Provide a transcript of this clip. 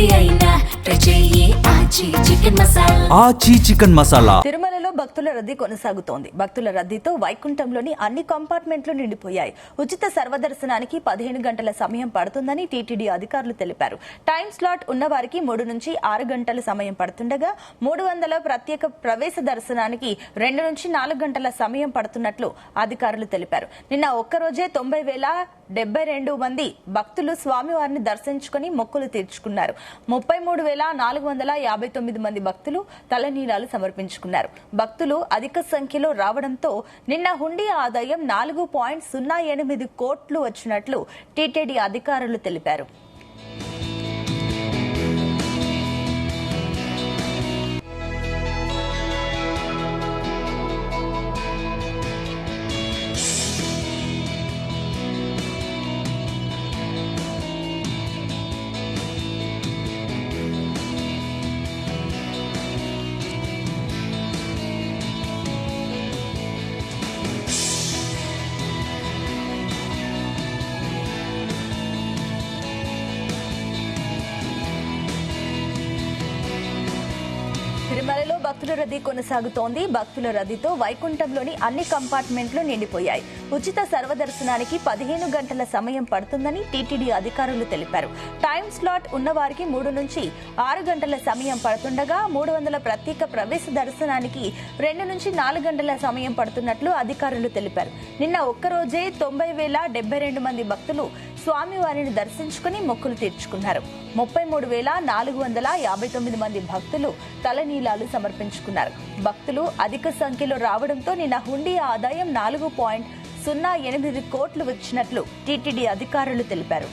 ఏది అయినా ట్రై చెయ్యి ఆచి చికెన్ మసాలా. తిరుమలలో భక్తుల రద్దీ కొనసాగుతోంది. భక్తుల రద్దీతో వైకుంఠంలోని అన్ని కంపార్ట్మెంట్లు నిండిపోయాయి. ఉచిత సర్వదర్శనానికి 15 గంటల సమయం పడుతుందని టీటీడీ అధికారులు తెలిపారు. టైం స్లాట్ ఉన్న వారికి 3 నుంచి 6 గంటల సమయం పడుతుండగా 300 ప్రత్యేక ప్రవేశ దర్శనానికి 2 నుంచి 4 గంటల సమయం పడుతున్నట్లు అధికారులు తెలిపారు. నిన్న ఒక్కరోజే 90,072 మంది భక్తులు స్వామివారిని దర్శించుకుని మొక్కులు తీర్చుకున్నారు. 33,459 మంది భక్తులు తలనీలాలు సమర్పించుకున్నారు. భక్తులు అధిక సంఖ్యలో రావడంతో నిన్న హుండీ ఆదాయం 4.08 కోట్లు వచ్చినట్లు టీటీడీ అధికారులు తెలిపారు. తిరుమలలో భక్తుల రద్దీ కొనసాగుతోంది. భక్తుల రద్దీతో వైకుంఠంలోని అన్ని కంపార్ట్మెంట్లు నిండిపోయాయి. ఉచిత సర్వదర్శనానికి 15 గంటల సమయం పడుతుందని టీటీడీ అధికారులు తెలిపారు. టైం స్లాట్ ఉన్న వారికి 3 నుంచి 6 గంటల సమయం పడుతుండగా 300 ప్రత్యేక ప్రవేశ దర్శనానికి 2 నుంచి 4 గంటల సమయం పడుతున్నట్లు అధికారులు తెలిపారు. నిన్న ఒక్కరోజే 90,072 మంది భక్తులు స్వామివారిని దర్శించుకుని మొక్కులు తీర్చుకున్నారు. 33,459 మంది భక్తులు తలనీలాలు సమర్పించుకున్నారు. భక్తులు అధిక సంఖ్యలో రావడంతో నిన్న హుండీ ఆదాయం 4.08 కోట్లు వచ్చినట్లు టీటీడీ అధికారులు తెలిపారు.